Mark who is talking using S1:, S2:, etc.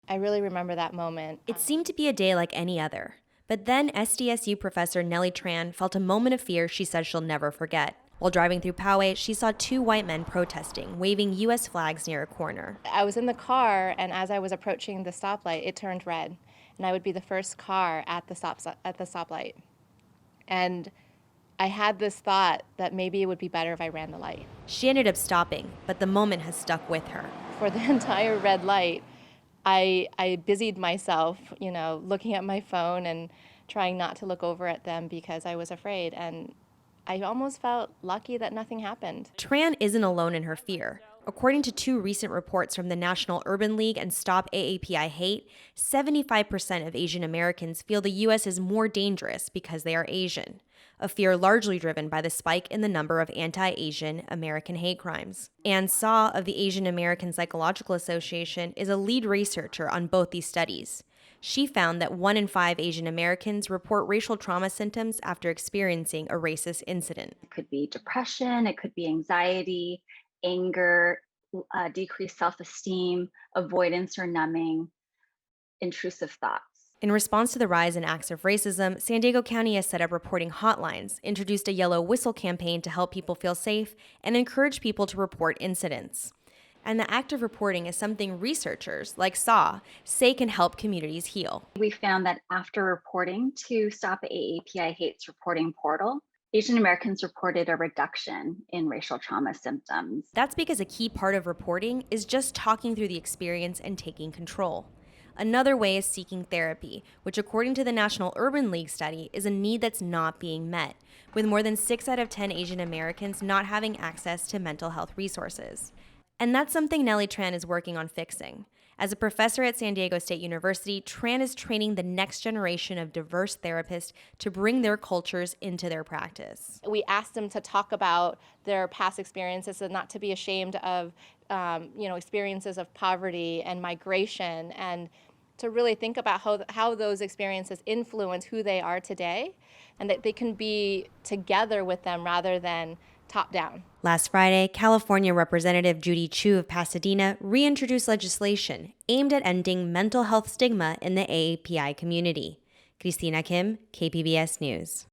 S1: I really remember that moment.
S2: It seemed to be a day like any other. But then SDSU professor Nellie Tran felt a moment of fear she said she'll never forget. While driving through Poway, she saw two white men protesting, waving U.S. flags near a corner.
S1: I was in the car, and as I was approaching the stoplight, it turned red, and I would be the first car at the stoplight. And I had this thought that maybe it would be better if I ran the light.
S2: She ended up stopping, but the moment has stuck with her.
S1: For the entire red light, I busied myself, looking at my phone and trying not to look over at them because I was afraid. And I almost felt lucky that nothing happened.
S2: Tran isn't alone in her fear. According to two recent reports from the National Urban League and Stop AAPI Hate, 75% of Asian Americans feel the U.S. is more dangerous because they are Asian, a fear largely driven by the spike in the number of anti-Asian American hate crimes. Ann Saw of the Asian American Psychological Association is a lead researcher on both these studies. She found that 1 in 5 Asian Americans report racial trauma symptoms after experiencing a racist incident.
S3: It could be depression, it could be anxiety, anger, decreased self-esteem, avoidance or numbing, intrusive thoughts.
S2: In response to the rise in acts of racism, San Diego County has set up reporting hotlines, introduced a yellow whistle campaign to help people feel safe, and encourage people to report incidents. And the act of reporting is something researchers, like SAW, say can help communities heal.
S3: We found that after reporting to Stop AAPI Hate's reporting portal, Asian Americans reported a reduction in racial trauma symptoms.
S2: That's because a key part of reporting is just talking through the experience and taking control. Another way is seeking therapy, which according to the National Urban League study is a need that's not being met, with more than 6 out of 10 Asian Americans not having access to mental health resources. And that's something Nellie Tran is working on fixing. As a professor at San Diego State University, Tran is training the next generation of diverse therapists to bring their cultures into their practice.
S1: We asked them to talk about their past experiences and not to be ashamed of, experiences of poverty and migration, and to really think about how those experiences influence who they are today, and that they can be together with them rather than top down.
S2: Last Friday, California Representative Judy Chu of Pasadena reintroduced legislation aimed at ending mental health stigma in the AAPI community. Christina Kim, KPBS News.